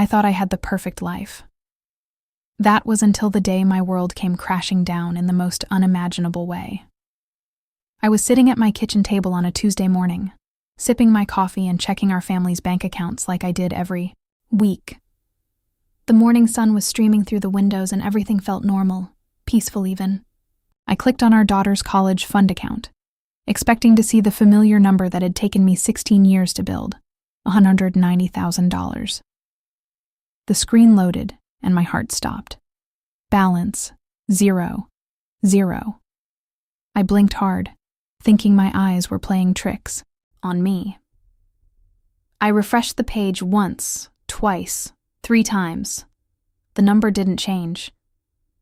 I thought I had the perfect life. That was until the day my world came crashing down in the most unimaginable way. I was sitting at my kitchen table on a Tuesday morning, sipping my coffee and checking our family's bank accounts like I did every week. The morning sun was streaming through the windows and everything felt normal, peaceful even. I clicked on our daughter's college fund account, expecting to see the familiar number that had taken me 16 years to build, $190,000. The screen loaded and my heart stopped. Balance, 0, 0. I blinked hard, thinking my eyes were playing tricks on me. I refreshed the page once, twice, 3 times. The number didn't change.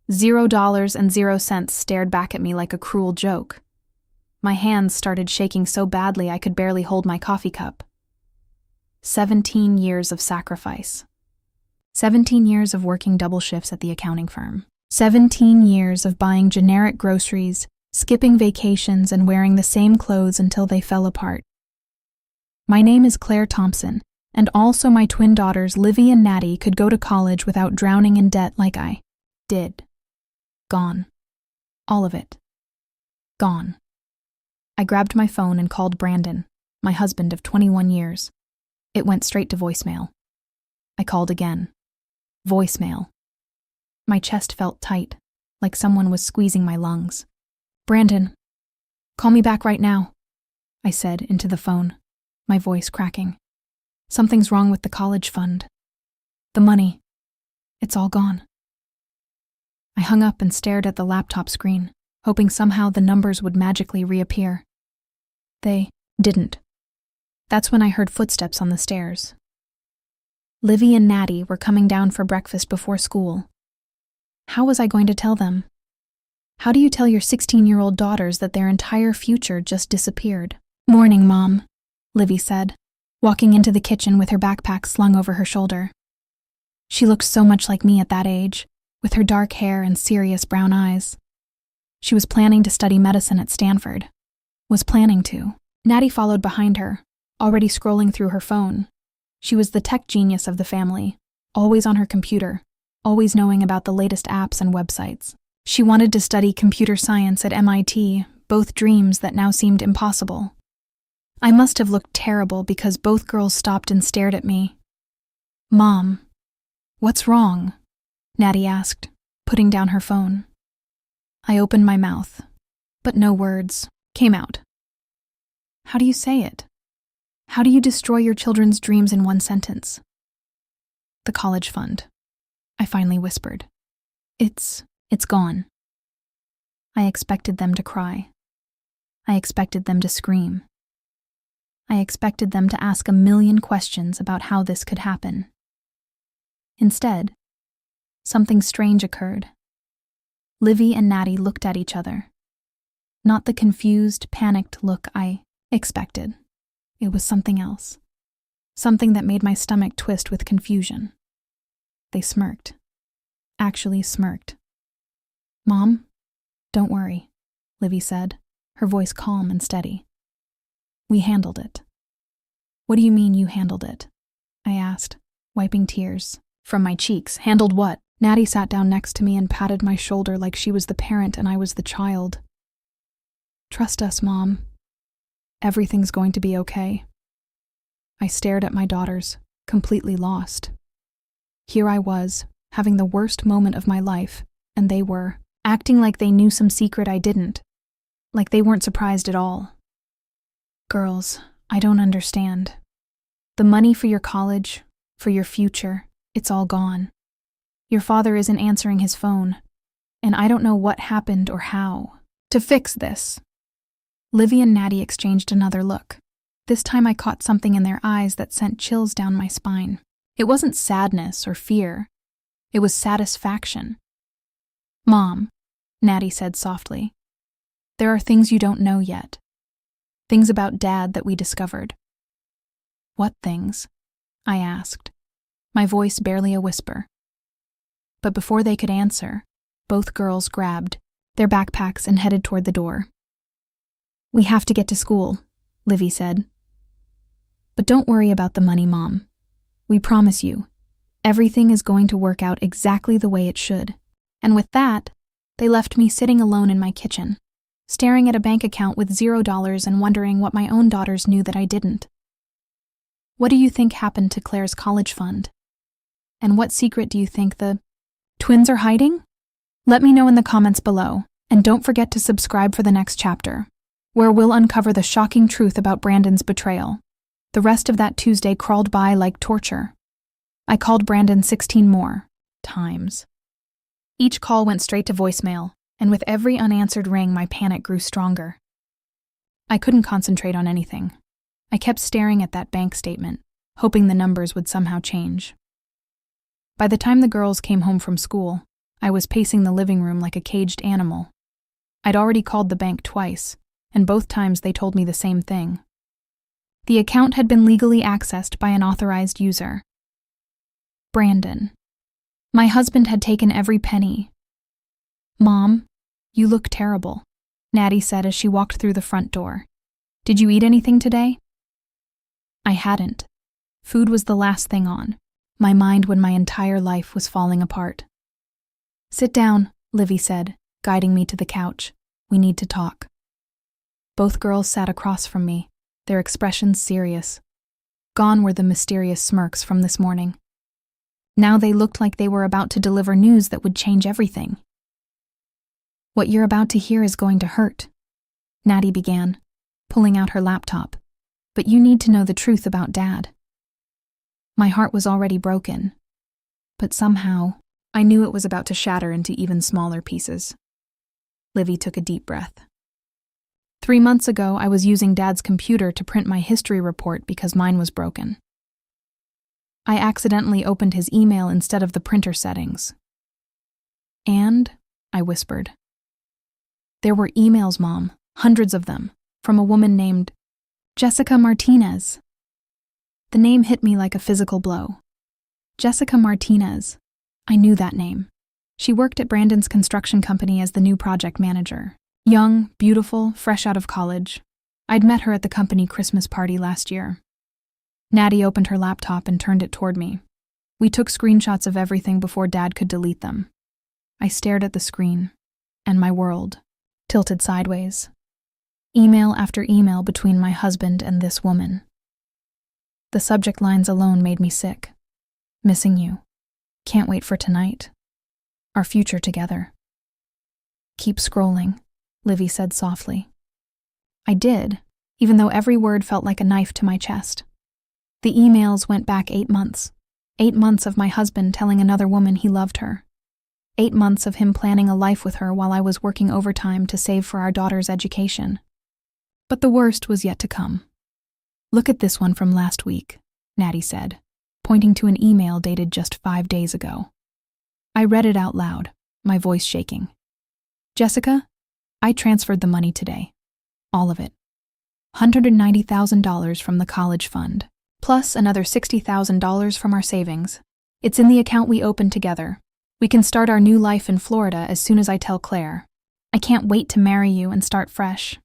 $0.00 stared back at me like a cruel joke. My hands started shaking so badly I could barely hold my coffee cup. 17 years of sacrifice. 17 years of working double shifts at the accounting firm. 17 years of buying generic groceries, skipping vacations, and wearing the same clothes until they fell apart. My name is Claire Thompson, and also my twin daughters Livy and Natty could go to college without drowning in debt like I did. Gone. All of it. Gone. I grabbed my phone and called Brandon, my husband of 21 years. It went straight to voicemail. I called again. Voicemail. My chest felt tight, like someone was squeezing my lungs. "Brandon, call me back right now," I said into the phone, my voice cracking. "Something's wrong with the college fund. The money. It's all gone." I hung up and stared at the laptop screen, hoping somehow the numbers would magically reappear. They didn't. That's when I heard footsteps on the stairs. Livy and Natty were coming down for breakfast before school. How was I going to tell them? How do you tell your 16-year-old daughters that their entire future just disappeared? "Morning, Mom," Livy said, walking into the kitchen with her backpack slung over her shoulder. She looked so much like me at that age, with her dark hair and serious brown eyes. She was planning to study medicine at Stanford. Was planning to. Natty followed behind her, already scrolling through her phone. She was the tech genius of the family, always on her computer, always knowing about the latest apps and websites. She wanted to study computer science at MIT, both dreams that now seemed impossible. I must have looked terrible because both girls stopped and stared at me. "Mom, what's wrong?" Natty asked, putting down her phone. I opened my mouth, but no words came out. How do you say it? How do you destroy your children's dreams in one sentence? "The college fund," I finally whispered. It's gone." I expected them to cry. I expected them to scream. I expected them to ask a million questions about how this could happen. Instead, something strange occurred. Livy and Natty looked at each other. Not the confused, panicked look I expected. It was something else. Something that made my stomach twist with confusion. They smirked. Actually smirked. "Mom, don't worry," Livy said, her voice calm and steady. "We handled it." "What do you mean you handled it?" I asked, wiping tears from my cheeks. "Handled what?" Natty sat down next to me and patted my shoulder like she was the parent and I was the child. "Trust us, Mom. Everything's going to be okay." I stared at my daughters, completely lost. Here I was, having the worst moment of my life, and they were, acting like they knew some secret I didn't, like they weren't surprised at all. "Girls, I don't understand. The money for your college, for your future, it's all gone. Your father isn't answering his phone, and I don't know what happened or how to fix this." Livy and Natty exchanged another look. This time I caught something in their eyes that sent chills down my spine. It wasn't sadness or fear. It was satisfaction. "Mom," Natty said softly, "there are things you don't know yet. Things about Dad that we discovered." "What things?" I asked, my voice barely a whisper. But before they could answer, both girls grabbed their backpacks and headed toward the door. "We have to get to school," Livy said. "But don't worry about the money, Mom. We promise you, Everything is going to work out exactly the way it should. And with that, they left me sitting alone in my kitchen, staring at a bank account with $0 and wondering what my own daughters knew that I didn't. What do you think happened to Claire's college fund? And what secret do you think the twins are hiding? Let me know in the comments below, and don't forget to subscribe for the next chapter, where we'll uncover the shocking truth about Brandon's betrayal. The rest of that Tuesday crawled by like torture. I called Brandon 16 more times. Each call went straight to voicemail, and with every unanswered ring, my panic grew stronger. I couldn't concentrate on anything. I kept staring at that bank statement, hoping the numbers would somehow change. By the time the girls came home from school, I was pacing the living room like a caged animal. I'd already called the bank twice, and both times they told me the same thing. The account had been legally accessed by an authorized user. Brandon. My husband had taken every penny. "Mom, you look terrible," Natty said as she walked through the front door. "Did you eat anything today?" I hadn't. Food was the last thing on my mind when my entire life was falling apart. "Sit down," Livy said, guiding me to the couch. "We need to talk." Both girls sat across from me, their expressions serious. Gone were the mysterious smirks from this morning. Now they looked like they were about to deliver news that would change everything. "What you're about to hear is going to hurt," Natty began, pulling out her laptop. "But you need to know the truth about Dad." My heart was already broken, but somehow I knew it was about to shatter into even smaller pieces. Livy took a deep breath. 3 months ago, I was using Dad's computer to print my history report because mine was broken. I accidentally opened his email instead of the printer settings. "And," I whispered. "There were emails, Mom, hundreds of them, from a woman named Jessica Martinez." The name hit me like a physical blow. Jessica Martinez. I knew that name. She worked at Brandon's construction company as the new project manager. Young, beautiful, fresh out of college. I'd met her at the company Christmas party last year. Natty opened her laptop and turned it toward me. We took screenshots of everything before Dad could delete them. I stared at the screen, and my world tilted sideways. Email after email between my husband and this woman. The subject lines alone made me sick. "Missing you. Can't wait for tonight. Our future together." "Keep scrolling," Livy said softly. I did, even though every word felt like a knife to my chest. The emails went back 8 months. 8 months of my husband telling another woman he loved her. 8 months of him planning a life with her while I was working overtime to save for our daughter's education. But the worst was yet to come. "Look at this one from last week," Natty said, pointing to an email dated just 5 days ago. I read it out loud, my voice shaking. "Jessica, I transferred the money today. All of it. $190,000 from the college fund, plus another $60,000 from our savings. It's in the account we opened together. We can start our new life in Florida as soon as I tell Claire. I can't wait to marry you and start fresh.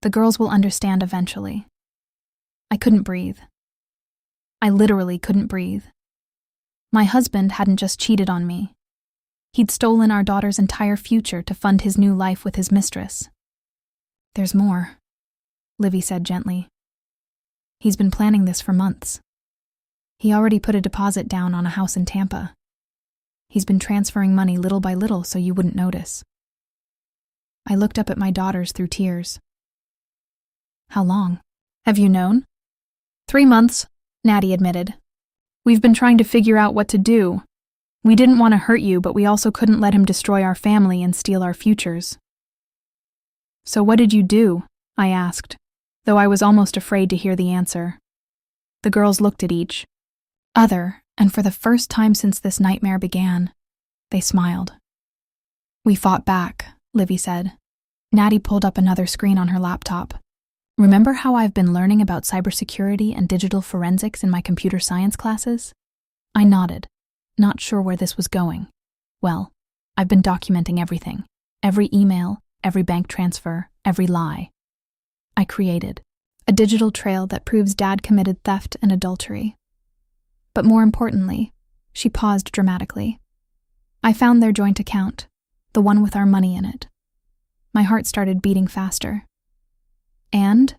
The girls will understand eventually." I couldn't breathe. I literally couldn't breathe. My husband hadn't just cheated on me. He'd stolen our daughter's entire future to fund his new life with his mistress. "There's more," Livy said gently. "He's been planning this for months. He already put a deposit down on a house in Tampa. He's been transferring money little by little so you wouldn't notice." I looked up at my daughters through tears. "How long have you known?" 3 months, Natty admitted. "We've been trying to figure out what to do. We didn't want to hurt you, but we also couldn't let him destroy our family and steal our futures." "So what did you do?" I asked, though I was almost afraid to hear the answer. The girls looked at each other, and for the first time since this nightmare began, they smiled. "We fought back," Livy said. Natty pulled up another screen on her laptop. "Remember how I've been learning about cybersecurity and digital forensics in my computer science classes?" I nodded, not sure where this was going. "Well, I've been documenting everything. Every email, every bank transfer, every lie. I created a digital trail that proves Dad committed theft and adultery. But more importantly, She paused dramatically. I found their joint account, the one with our money in it. My heart started beating faster. And?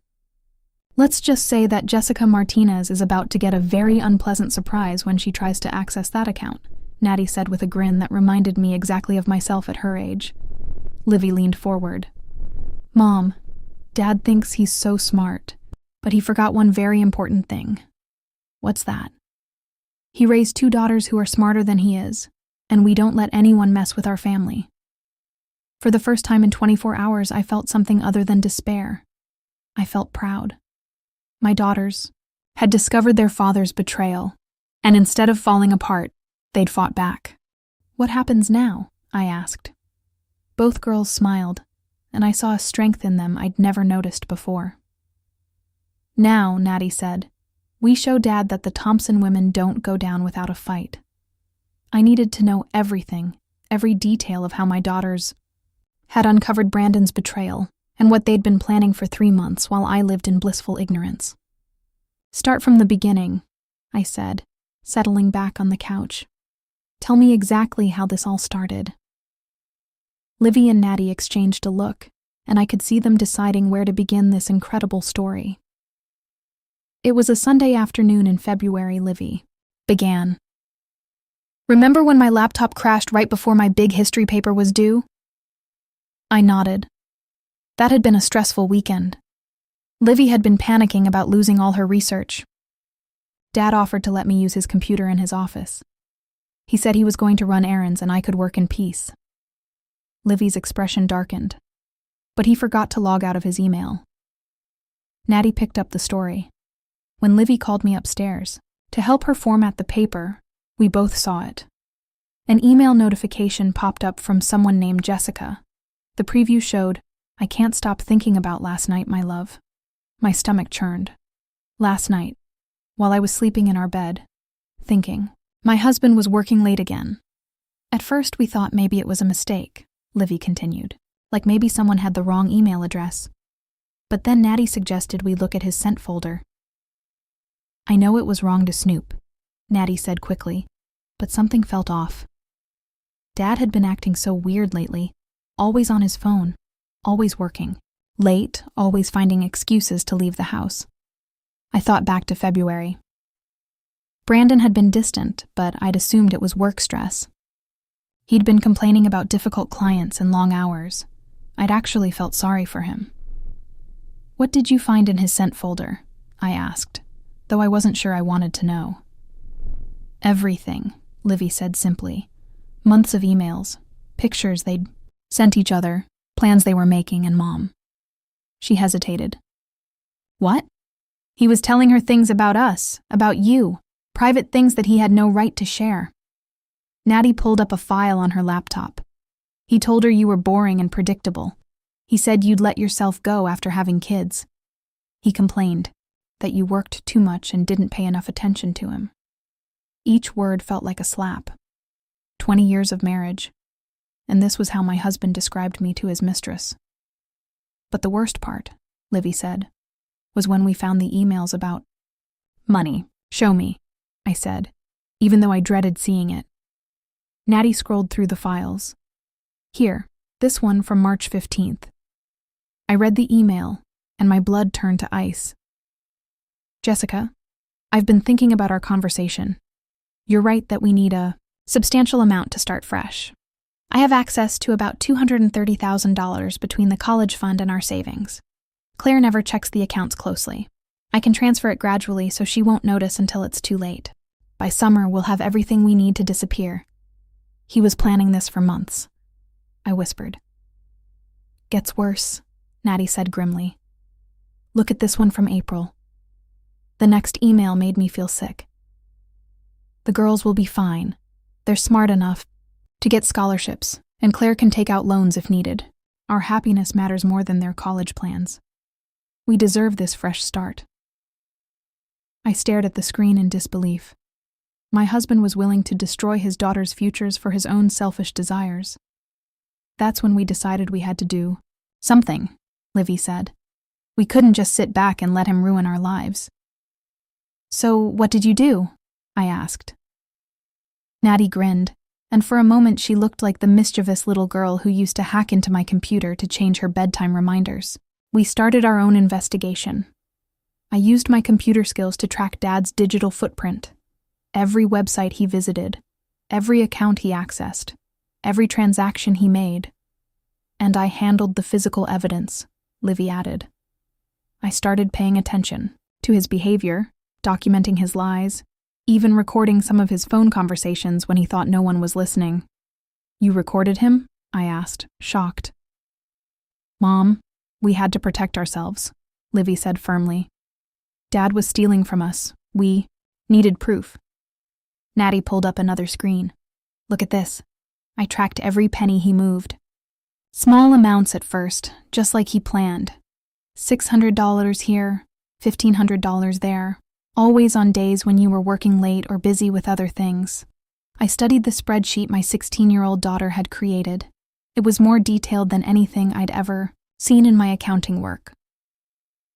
Let's just say that Jessica Martinez is about to get a very unpleasant surprise when she tries to access that account, Natty said with a grin that reminded me exactly of myself at her age. Livy leaned forward. Mom, Dad thinks he's so smart, but he forgot one very important thing. What's that? He raised 2 daughters who are smarter than he is, and we don't let anyone mess with our family. For the first time in 24 hours, I felt something other than despair. I felt proud. My daughters had discovered their father's betrayal, and instead of falling apart, they'd fought back. What happens now? I asked. Both girls smiled, and I saw a strength in them I'd never noticed before. Now, Natty said, we show Dad that the Thompson women don't go down without a fight. I needed to know everything, every detail of how my daughters had uncovered Brandon's betrayal and what they'd been planning for 3 months while I lived in blissful ignorance. Start from the beginning, I said, settling back on the couch. Tell me exactly how this all started. Livy and Natty exchanged a look, and I could see them deciding where to begin this incredible story. It was a Sunday afternoon in February. Livy began. Remember when my laptop crashed right before my big history paper was due? I nodded. That had been a stressful weekend. Livy had been panicking about losing all her research. Dad offered to let me use his computer in his office. He said he was going to run errands and I could work in peace. Livy's expression darkened, but he forgot to log out of his email. Natty picked up the story. When Livy called me upstairs to help her format the paper, we both saw it. An email notification popped up from someone named Jessica. The preview showed, I can't stop thinking about last night, my love. My stomach churned. Last night, while I was sleeping in our bed, thinking. My husband was working late again. At first we thought maybe it was a mistake, Livy continued, like maybe someone had the wrong email address. But then Natty suggested we look at his sent folder. I know it was wrong to snoop, Natty said quickly, but something felt off. Dad had been acting so weird lately, always on his phone, always working, late, always finding excuses to leave the house. I thought back to February. Brandon had been distant, but I'd assumed it was work stress. He'd been complaining about difficult clients and long hours. I'd actually felt sorry for him. What did you find in his sent folder? I asked, though I wasn't sure I wanted to know. Everything, Livy said simply. Months of emails, pictures they'd sent each other, plans they were making, and Mom. She hesitated. What? He was telling her things about us, about you, private things that he had no right to share. Natty pulled up a file on her laptop. He told her you were boring and predictable. He said you'd let yourself go after having kids. He complained that you worked too much and didn't pay enough attention to him. Each word felt like a slap. 20 years of marriage, and this was how my husband described me to his mistress. But the worst part, Livy said, was when we found the emails about money. Show me, I said, even though I dreaded seeing it. Natty scrolled through the files. Here, this one from March 15th. I read the email, and my blood turned to ice. Jessica, I've been thinking about our conversation. You're right that we need a substantial amount to start fresh. I have access to about $230,000 between the college fund and our savings. Claire never checks the accounts closely. I can transfer it gradually so she won't notice until it's too late. By summer, we'll have everything we need to disappear. He was planning this for months, I whispered. Gets worse, Natty said grimly. Look at this one from April. The next email made me feel sick. The girls will be fine. They're smart enough to get scholarships, and Claire can take out loans if needed. Our happiness matters more than their college plans. We deserve this fresh start. I stared at the screen in disbelief. My husband was willing to destroy his daughter's futures for his own selfish desires. That's when we decided we had to do something, Livy said. We couldn't just sit back and let him ruin our lives. So what did you do? I asked. Natty grinned, and for a moment she looked like the mischievous little girl who used to hack into my computer to change her bedtime reminders. We started our own investigation. I used my computer skills to track Dad's digital footprint. Every website he visited, every account he accessed, every transaction he made. And I handled the physical evidence, Livy added. I started paying attention to his behavior, documenting his lies, even recording some of his phone conversations when he thought no one was listening. You recorded him? I asked, shocked. Mom, we had to protect ourselves, Livy said firmly. Dad was stealing from us. We needed proof. Natty pulled up another screen. Look at this. I tracked every penny he moved. Small amounts at first, just like he planned. $600 here, $1,500 there, always on days when you were working late or busy with other things. I studied the spreadsheet my 16-year-old daughter had created. It was more detailed than anything I'd ever seen in my accounting work.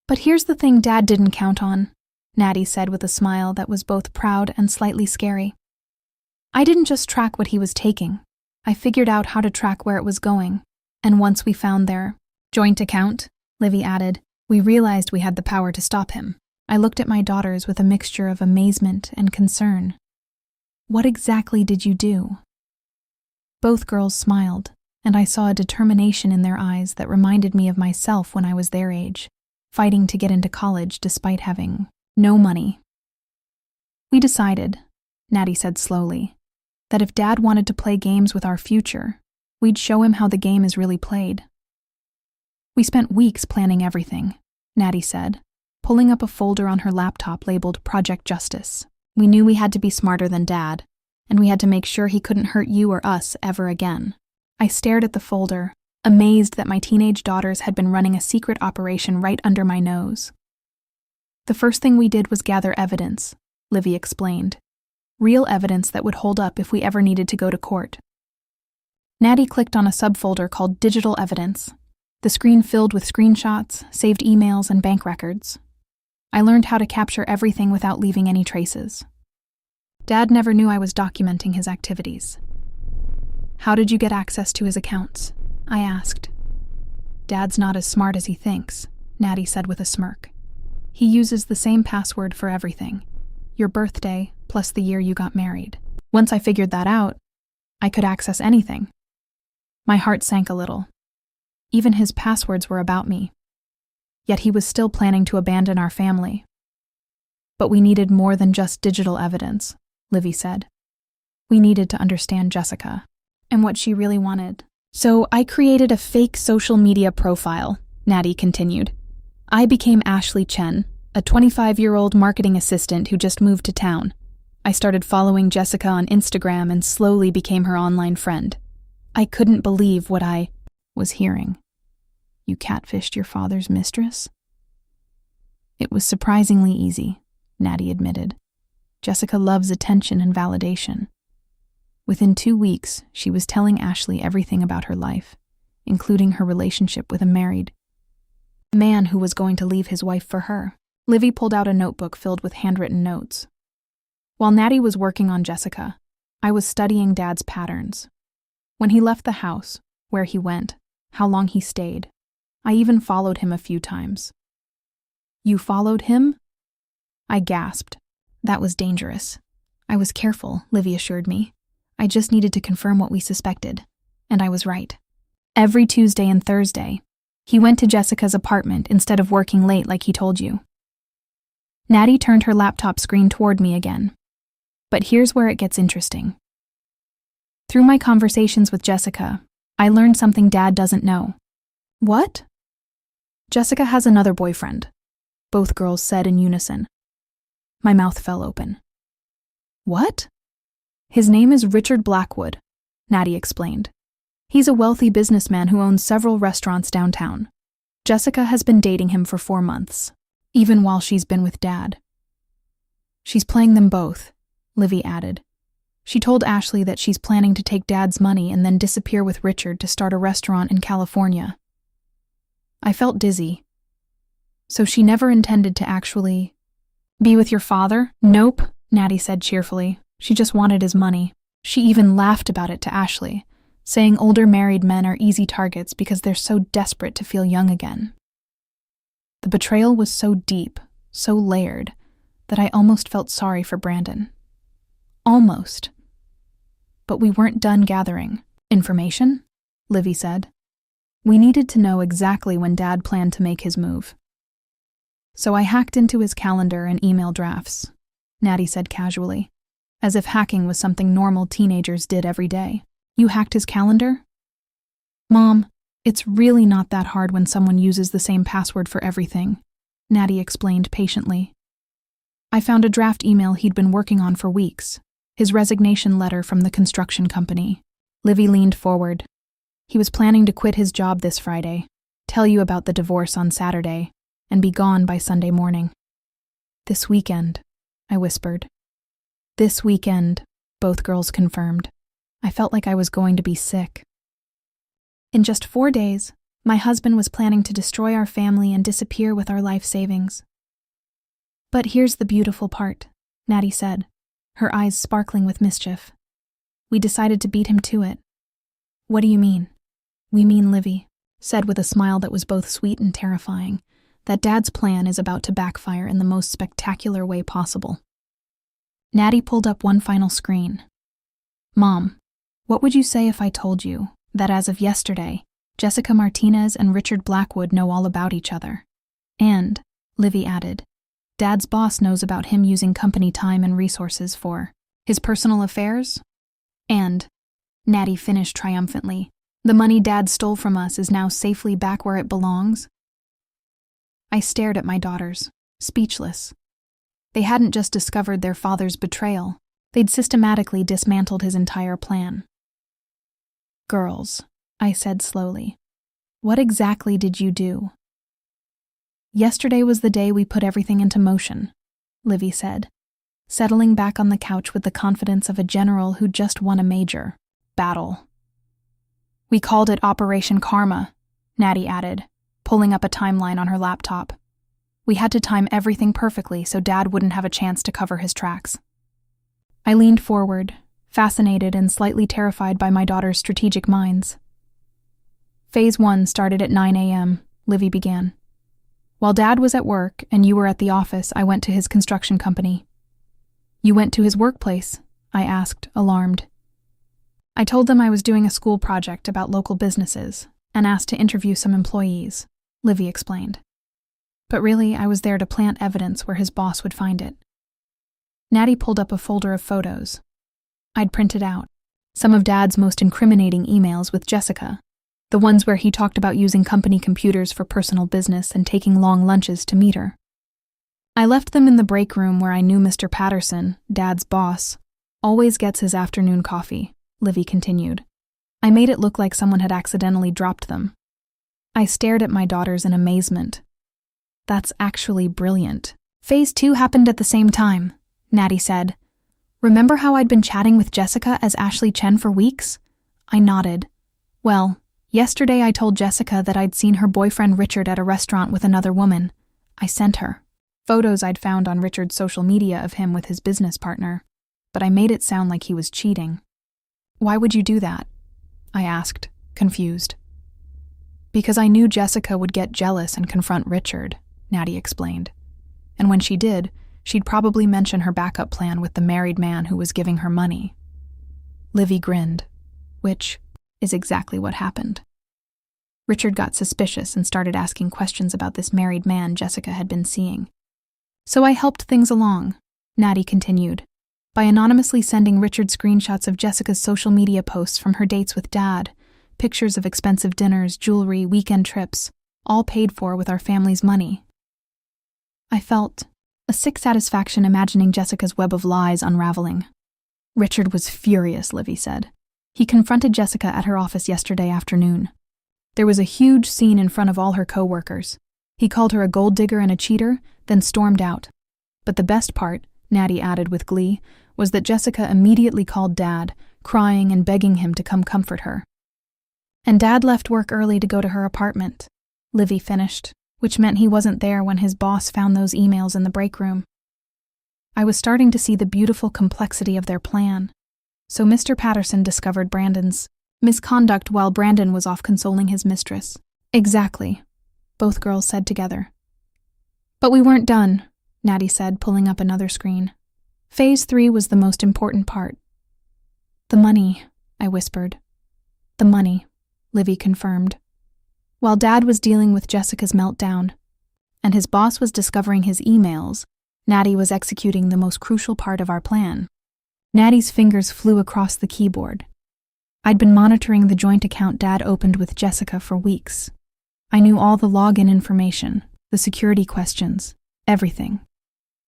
But here's the thing Dad didn't count on, Natty said with a smile that was both proud and slightly scary. I didn't just track what he was taking. I figured out how to track where it was going. And once we found their joint account, Livy added, we realized we had the power to stop him. I looked at my daughters with a mixture of amazement and concern. What exactly did you do? Both girls smiled, and I saw a determination in their eyes that reminded me of myself when I was their age, fighting to get into college despite having no money. We decided, Natty said slowly, that if Dad wanted to play games with our future, we'd show him how the game is really played. We spent weeks planning everything, Natty said, pulling up a folder on her laptop labeled Project Justice. We knew we had to be smarter than Dad, and we had to make sure he couldn't hurt you or us ever again. I stared at the folder, amazed that my teenage daughters had been running a secret operation right under my nose. The first thing we did was gather evidence, Livy explained. Real evidence that would hold up if we ever needed to go to court. Natty clicked on a subfolder called Digital Evidence. The screen filled with screenshots, saved emails, and bank records. I learned how to capture everything without leaving any traces. Dad never knew I was documenting his activities. How did you get access to his accounts? I asked. Dad's not as smart as he thinks, Natty said with a smirk. He uses the same password for everything. Your birthday plus the year you got married. Once I figured that out, I could access anything. My heart sank a little. Even his passwords were about me. Yet he was still planning to abandon our family. But we needed more than just digital evidence, Livy said. We needed to understand Jessica and what she really wanted. So I created a fake social media profile, Natty continued. I became Ashley Chen, a 25-year-old marketing assistant who just moved to town. I started following Jessica on Instagram and slowly became her online friend. I couldn't believe what I was hearing. You catfished your father's mistress? It was surprisingly easy, Natty admitted. Jessica loves attention and validation. Within 2 weeks, she was telling Ashley everything about her life, including her relationship with a married man who was going to leave his wife for her. Livy pulled out a notebook filled with handwritten notes. While Natty was working on Jessica, I was studying Dad's patterns. When he left the house, where he went, how long he stayed. I even followed him a few times. You followed him? I gasped. That was dangerous. I was careful, Livy assured me. I just needed to confirm what we suspected. And I was right. Every Tuesday and Thursday, he went to Jessica's apartment instead of working late like he told you. Natty turned her laptop screen toward me again. But here's where it gets interesting. Through my conversations with Jessica, I learned something Dad doesn't know. What? Jessica has another boyfriend, both girls said in unison. My mouth fell open. What? His name is Richard Blackwood, Natty explained. He's a wealthy businessman who owns several restaurants downtown. Jessica has been dating him for 4 months, even while she's been with Dad. She's playing them both, Livy added. She told Ashley that she's planning to take Dad's money and then disappear with Richard to start a restaurant in California. I felt dizzy. So she never intended to actually be with your father? Nope, Natty said cheerfully. She just wanted his money. She even laughed about it to Ashley, saying older married men are easy targets because they're so desperate to feel young again. The betrayal was so deep, so layered, that I almost felt sorry for Brandon. Almost. But we weren't done gathering information, Livy said. We needed to know exactly when Dad planned to make his move. So I hacked into his calendar and email drafts, Natty said casually, as if hacking was something normal teenagers did every day. You hacked his calendar? Mom, it's really not that hard when someone uses the same password for everything, Natty explained patiently. I found a draft email he'd been working on for weeks, his resignation letter from the construction company. Livy leaned forward. He was planning to quit his job this Friday, tell you about the divorce on Saturday, and be gone by Sunday morning. This weekend, I whispered. This weekend, both girls confirmed. I felt like I was going to be sick. In just 4 days, my husband was planning to destroy our family and disappear with our life savings. But here's the beautiful part, Natty said, her eyes sparkling with mischief. We decided to beat him to it. What do you mean? We mean, Livy said with a smile that was both sweet and terrifying, that Dad's plan is about to backfire in the most spectacular way possible. Natty pulled up one final screen. Mom, what would you say if I told you that as of yesterday, Jessica Martinez and Richard Blackwood know all about each other? And, Livy added, Dad's boss knows about him using company time and resources for his personal affairs? And, Natty finished triumphantly, the money Dad stole from us is now safely back where it belongs? I stared at my daughters, speechless. They hadn't just discovered their father's betrayal, they'd systematically dismantled his entire plan. Girls, I said slowly, what exactly did you do? Yesterday was the day we put everything into motion, Livy said, settling back on the couch with the confidence of a general who just won a major battle. We called it Operation Karma, Natty added, pulling up a timeline on her laptop. We had to time everything perfectly so Dad wouldn't have a chance to cover his tracks. I leaned forward, fascinated and slightly terrified by my daughter's strategic minds. Phase 1 started at 9 a.m., Livy began. While Dad was at work and you were at the office, I went to his construction company. You went to his workplace? I asked, alarmed. I told them I was doing a school project about local businesses and asked to interview some employees, Livy explained. But really, I was there to plant evidence where his boss would find it. Natty pulled up a folder of photos. I'd printed out some of Dad's most incriminating emails with Jessica, the ones where he talked about using company computers for personal business and taking long lunches to meet her. I left them in the break room where I knew Mr. Patterson, Dad's boss, always gets his afternoon coffee, Livy continued. I made it look like someone had accidentally dropped them. I stared at my daughters in amazement. That's actually brilliant. Phase 2 happened at the same time, Natty said. Remember how I'd been chatting with Jessica as Ashley Chen for weeks? I nodded. Well, yesterday I told Jessica that I'd seen her boyfriend Richard at a restaurant with another woman. I sent her photos I'd found on Richard's social media of him with his business partner, but I made it sound like he was cheating. Why would you do that? I asked, confused. Because I knew Jessica would get jealous and confront Richard, Natty explained. And when she did, she'd probably mention her backup plan with the married man who was giving her money. Livy grinned, which is exactly what happened. Richard got suspicious and started asking questions about this married man Jessica had been seeing. So I helped things along, Natty continued, by anonymously sending Richard screenshots of Jessica's social media posts from her dates with Dad, pictures of expensive dinners, jewelry, weekend trips, all paid for with our family's money. I felt a sick satisfaction imagining Jessica's web of lies unraveling. Richard was furious, Livy said. He confronted Jessica at her office yesterday afternoon. There was a huge scene in front of all her co-workers. He called her a gold digger and a cheater, then stormed out. But the best part, Natty added with glee, was that Jessica immediately called Dad, crying and begging him to come comfort her. And Dad left work early to go to her apartment, Livy finished, which meant he wasn't there when his boss found those emails in the break room. I was starting to see the beautiful complexity of their plan. So Mr. Patterson discovered Brandon's misconduct while Brandon was off consoling his mistress. Exactly, both girls said together. But we weren't done, Natty said, pulling up another screen. Phase 3 was the most important part. The money, I whispered. The money, Livy confirmed. While Dad was dealing with Jessica's meltdown, and his boss was discovering his emails, Natty was executing the most crucial part of our plan. Natty's fingers flew across the keyboard. I'd been monitoring the joint account Dad opened with Jessica for weeks. I knew all the login information, the security questions, everything.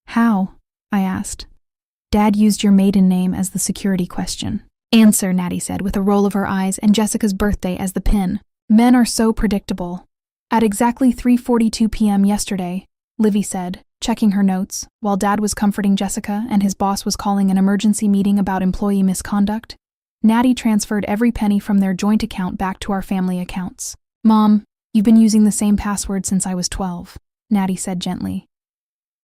How? I asked. Dad used your maiden name as the security question. Answer, Natty said with a roll of her eyes, and Jessica's birthday as the pin. Men are so predictable. At exactly 3:42 p.m. yesterday, Livy said, checking her notes, while Dad was comforting Jessica and his boss was calling an emergency meeting about employee misconduct, Natty transferred every penny from their joint account back to our family accounts. Mom, you've been using the same password since I was 12, Natty said gently.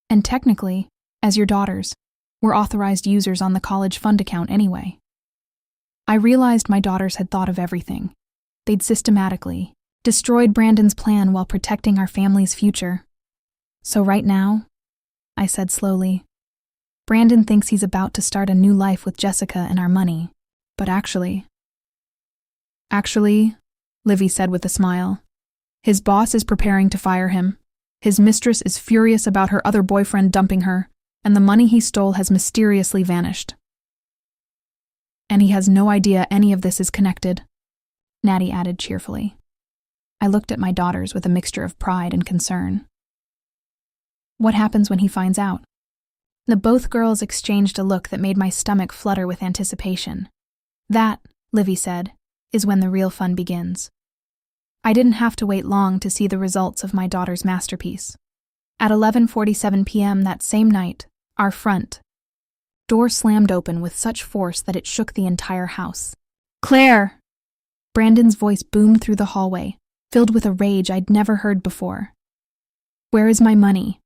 And technically, as your daughters, we're authorized users on the college fund account anyway. I realized my daughters had thought of everything. They'd systematically destroyed Brandon's plan while protecting our family's future. So right now, I said slowly, Brandon thinks he's about to start a new life with Jessica and our money, but actually, Livy said with a smile, his boss is preparing to fire him. His mistress is furious about her other boyfriend dumping her, and the money he stole has mysteriously vanished. And he has no idea any of this is connected, Natty added cheerfully. I looked at my daughters with a mixture of pride and concern. What happens when he finds out? Both girls exchanged a look that made my stomach flutter with anticipation. That, Livy said, is when the real fun begins. I didn't have to wait long to see the results of my daughter's masterpiece. At 11:47 p.m. that same night, our front door slammed open with such force that it shook the entire house. Claire! Brandon's voice boomed through the hallway, filled with a rage I'd never heard before. Where is my money?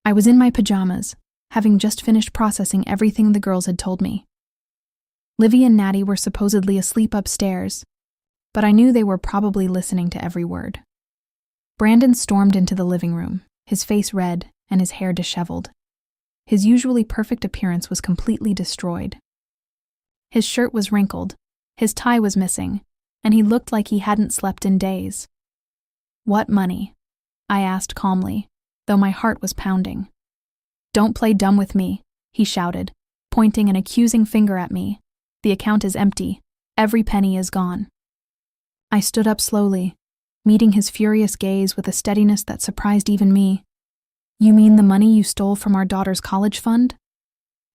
I was in my pajamas, having just finished processing everything the girls had told me. Livy and Natty were supposedly asleep upstairs, but I knew they were probably listening to every word. Brandon stormed into the living room, his face red and his hair disheveled. His usually perfect appearance was completely destroyed. His shirt was wrinkled, his tie was missing, and he looked like he hadn't slept in days. What money? I asked calmly, though my heart was pounding. Don't play dumb with me, he shouted, pointing an accusing finger at me. The account is empty. Every penny is gone. I stood up slowly, meeting his furious gaze with a steadiness that surprised even me. You mean the money you stole from our daughter's college fund?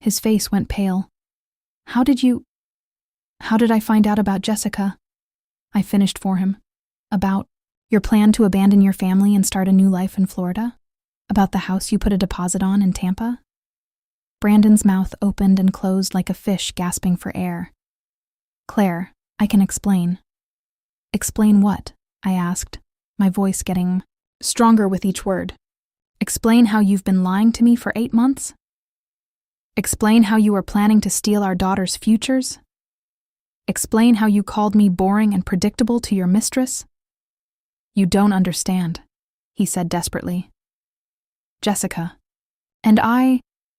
His face went pale. How did I find out about Jessica? I finished for him. About your plan to abandon your family and start a new life in Florida? About the house you put a deposit on in Tampa? Brandon's mouth opened and closed like a fish gasping for air. Claire, I can explain. Explain what? I asked, my voice getting stronger with each word. Explain how you've been lying to me for 8 months? Explain how you are planning to steal our daughter's futures? Explain how you called me boring and predictable to your mistress? You don't understand, he said desperately. Jessica and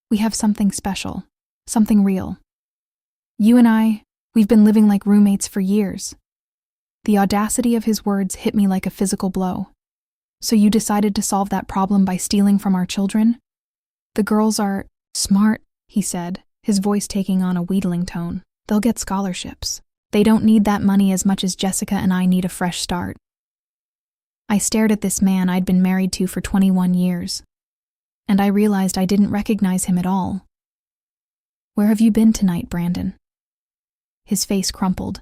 we have something special, something real. You and we've been living like roommates for years. The audacity of his words hit me like a physical blow. So you decided to solve that problem by stealing from our children? The girls are smart, he said, his voice taking on a wheedling tone. They'll get scholarships. They don't need that money as much as Jessica and I need a fresh start. I stared at this man I'd been married to for 21 years, and I realized I didn't recognize him at all. Where have you been tonight, Brandon? His face crumpled.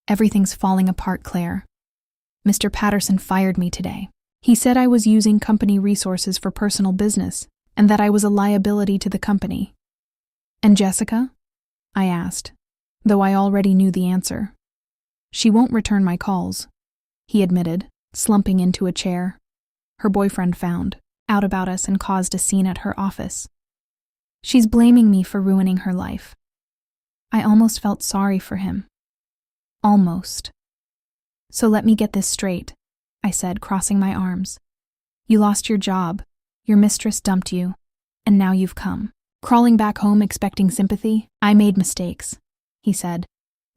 Everything's falling apart, Claire. Mr. Patterson fired me today. He said I was using company resources for personal business and that I was a liability to the company. And Jessica? I asked, though I already knew the answer. She won't return my calls, he admitted, slumping into a chair. Her boyfriend found out about us and caused a scene at her office. She's blaming me for ruining her life. I almost felt sorry for him. Almost. So let me get this straight, I said, crossing my arms. You lost your job, your mistress dumped you, and now you've come. Crawling back home expecting sympathy? I made mistakes, he said,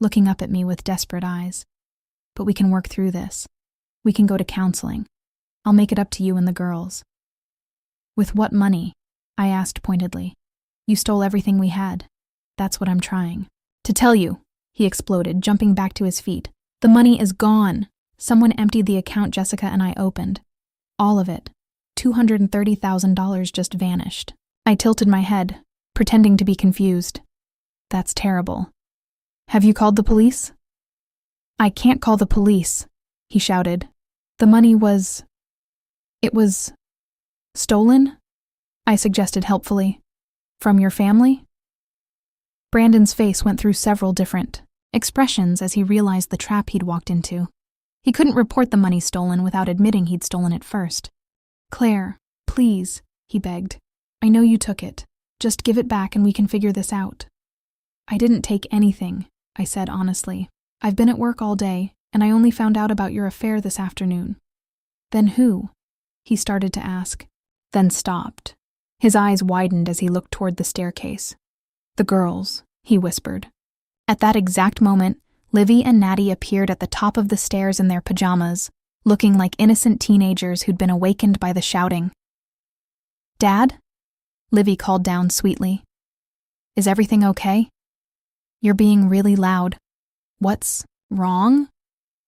looking up at me with desperate eyes. But we can work through this. We can go to counseling. I'll make it up to you and the girls. With what money? I asked pointedly. You stole everything we had. That's what I'm trying to tell you, he exploded, jumping back to his feet. The money is gone. Someone emptied the account Jessica and I opened. All of it. $230,000 just vanished. I tilted my head, pretending to be confused. That's terrible. Have you called the police? I can't call the police, he shouted. The money was... It was... stolen? I suggested helpfully. From your family? Brandon's face went through several different expressions as he realized the trap he'd walked into. He couldn't report the money stolen without admitting he'd stolen it first. Claire, please, he begged. I know you took it. Just give it back and we can figure this out. I didn't take anything, I said honestly. I've been at work all day, and I only found out about your affair this afternoon. Then who? He started to ask, then stopped. His eyes widened as he looked toward the staircase. The girls, he whispered. At that exact moment, Livy and Natty appeared at the top of the stairs in their pajamas, looking like innocent teenagers who'd been awakened by the shouting. Dad? Livy called down sweetly. Is everything okay? You're being really loud. What's wrong?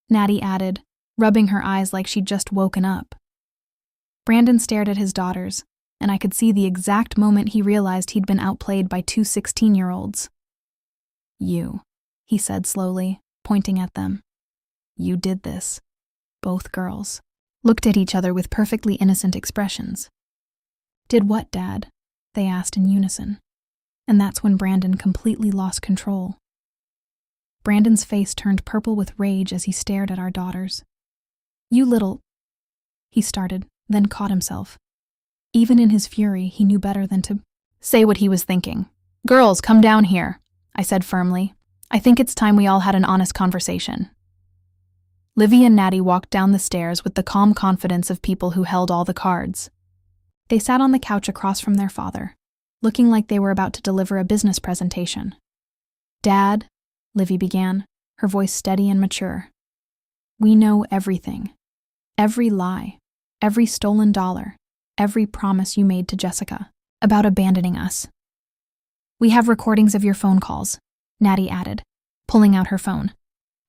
Natty added, rubbing her eyes like she'd just woken up. Brandon stared at his daughters, and I could see the exact moment he realized he'd been outplayed by two 16-year-olds. You, he said slowly, pointing at them. You did this. Both girls looked at each other with perfectly innocent expressions. Did what, Dad? They asked in unison. And that's when Brandon completely lost control. Brandon's face turned purple with rage as he stared at our daughters. You little... He started, then caught himself. Even in his fury, he knew better than to say what he was thinking. Girls, come down here, I said firmly. I think it's time we all had an honest conversation. Livy and Natty walked down the stairs with the calm confidence of people who held all the cards. They sat on the couch across from their father, looking like they were about to deliver a business presentation. Dad, Livy began, her voice steady and mature. We know everything. Every lie, every stolen dollar, every promise you made to Jessica about abandoning us. We have recordings of your phone calls, Natty added, pulling out her phone.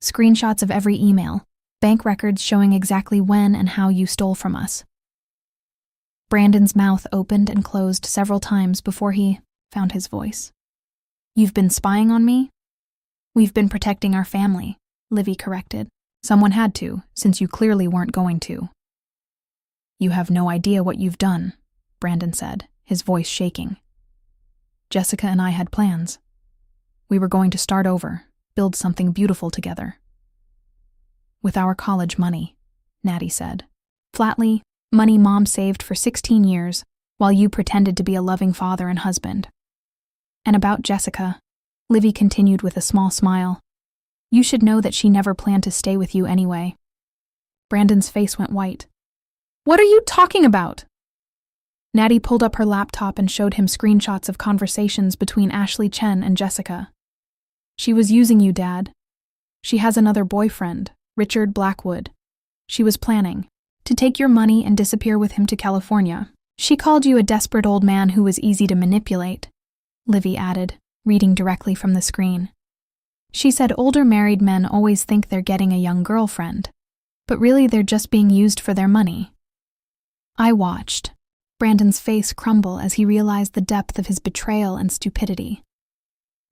Screenshots of every email, bank records showing exactly when and how you stole from us. Brandon's mouth opened and closed several times before he found his voice. You've been spying on me? We've been protecting our family, Livy corrected. Someone had to, since you clearly weren't going to. You have no idea what you've done, Brandon said, his voice shaking. Jessica and I had plans. We were going to start over, build something beautiful together. With our college money, Natty said. Flatly, money Mom saved for 16 years, while you pretended to be a loving father and husband. And about Jessica, Livy continued with a small smile. You should know that she never planned to stay with you anyway. Brandon's face went white. What are you talking about? Natty pulled up her laptop and showed him screenshots of conversations between Ashley Chen and Jessica. She was using you, Dad. She has another boyfriend, Richard Blackwood. She was planning to take your money and disappear with him to California. She called you a desperate old man who was easy to manipulate, Livy added, reading directly from the screen. She said older married men always think they're getting a young girlfriend, but really they're just being used for their money. I watched Brandon's face crumble as he realized the depth of his betrayal and stupidity.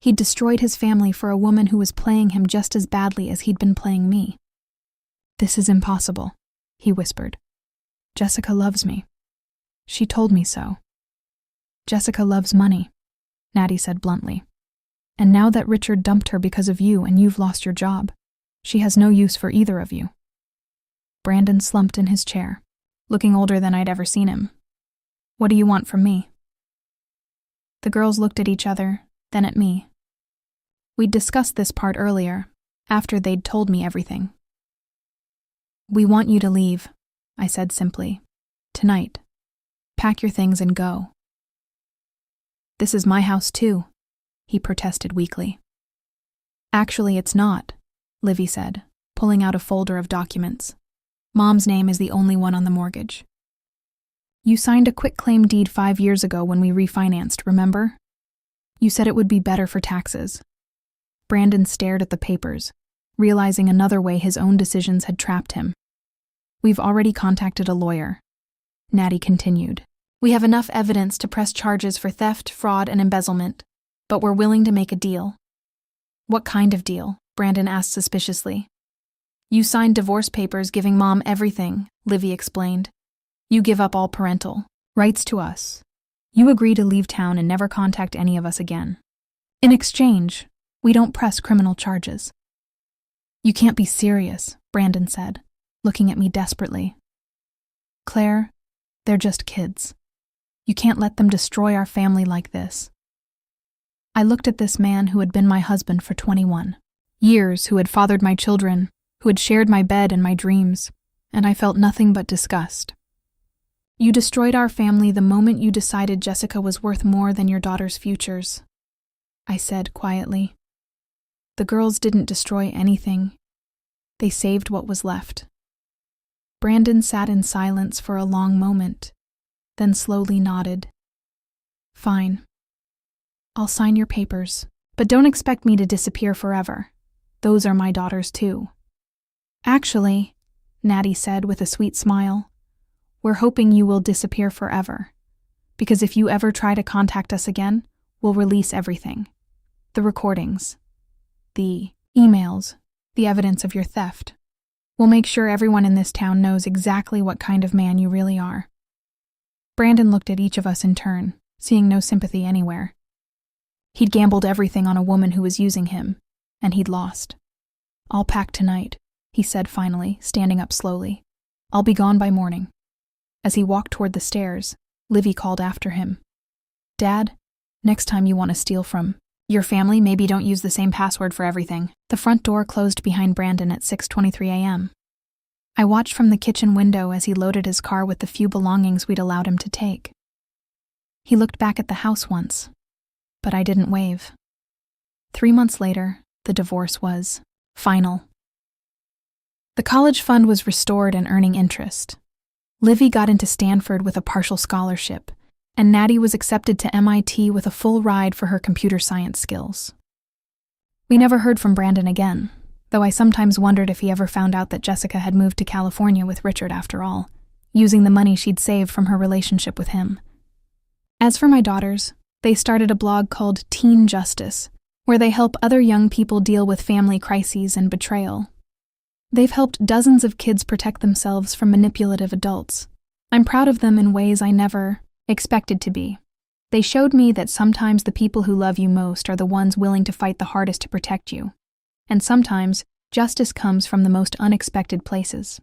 He'd destroyed his family for a woman who was playing him just as badly as he'd been playing me. This is impossible, he whispered. Jessica loves me. She told me so. Jessica loves money, Natty said bluntly. And now that Richard dumped her because of you and you've lost your job, she has no use for either of you. Brandon slumped in his chair, looking older than I'd ever seen him. What do you want from me? The girls looked at each other, then at me. We'd discussed this part earlier, after they'd told me everything. "We want you to leave," I said simply. "Tonight. Pack your things and go." "This is my house too," he protested weakly. "Actually, it's not," Livy said, pulling out a folder of documents. "Mom's name is the only one on the mortgage. You signed a quitclaim deed 5 years ago when we refinanced, remember? You said it would be better for taxes." Brandon stared at the papers, realizing another way his own decisions had trapped him. "We've already contacted a lawyer," Natty continued. "We have enough evidence to press charges for theft, fraud, and embezzlement, but we're willing to make a deal." "What kind of deal?" Brandon asked suspiciously. "You signed divorce papers giving Mom everything," Livy explained. "You give up all parental rights to us. You agree to leave town and never contact any of us again. In exchange, we don't press criminal charges." "You can't be serious," Brandon said, looking at me desperately. "Claire, they're just kids. You can't let them destroy our family like this." I looked at this man who had been my husband for 21 years, who had fathered my children, who had shared my bed and my dreams, and I felt nothing but disgust. "You destroyed our family the moment you decided Jessica was worth more than your daughter's futures," I said quietly. "The girls didn't destroy anything. They saved what was left." Brandon sat in silence for a long moment, then slowly nodded. "Fine. I'll sign your papers, but don't expect me to disappear forever. Those are my daughters too." "Actually," Natty said with a sweet smile, "we're hoping you will disappear forever, because if you ever try to contact us again, we'll release everything. The recordings, the emails, the evidence of your theft. We'll make sure everyone in this town knows exactly what kind of man you really are." Brandon looked at each of us in turn, seeing no sympathy anywhere. He'd gambled everything on a woman who was using him, and he'd lost. "I'll pack tonight," he said finally, standing up slowly. "I'll be gone by morning." As he walked toward the stairs, Livy called after him. "Dad, next time you want to steal from your family, maybe don't use the same password for everything." The front door closed behind Brandon at 6:23 a.m. I watched from the kitchen window as he loaded his car with the few belongings we'd allowed him to take. He looked back at the house once, but I didn't wave. 3 months later, the divorce was final. The college fund was restored and earning interest. Livy got into Stanford with a partial scholarship, and Natty was accepted to MIT with a full ride for her computer science skills. We never heard from Brandon again, though I sometimes wondered if he ever found out that Jessica had moved to California with Richard after all, using the money she'd saved from her relationship with him. As for my daughters, they started a blog called Teen Justice, where they help other young people deal with family crises and betrayal. They've helped dozens of kids protect themselves from manipulative adults. I'm proud of them in ways I never expected to be. They showed me that sometimes the people who love you most are the ones willing to fight the hardest to protect you. And sometimes, justice comes from the most unexpected places.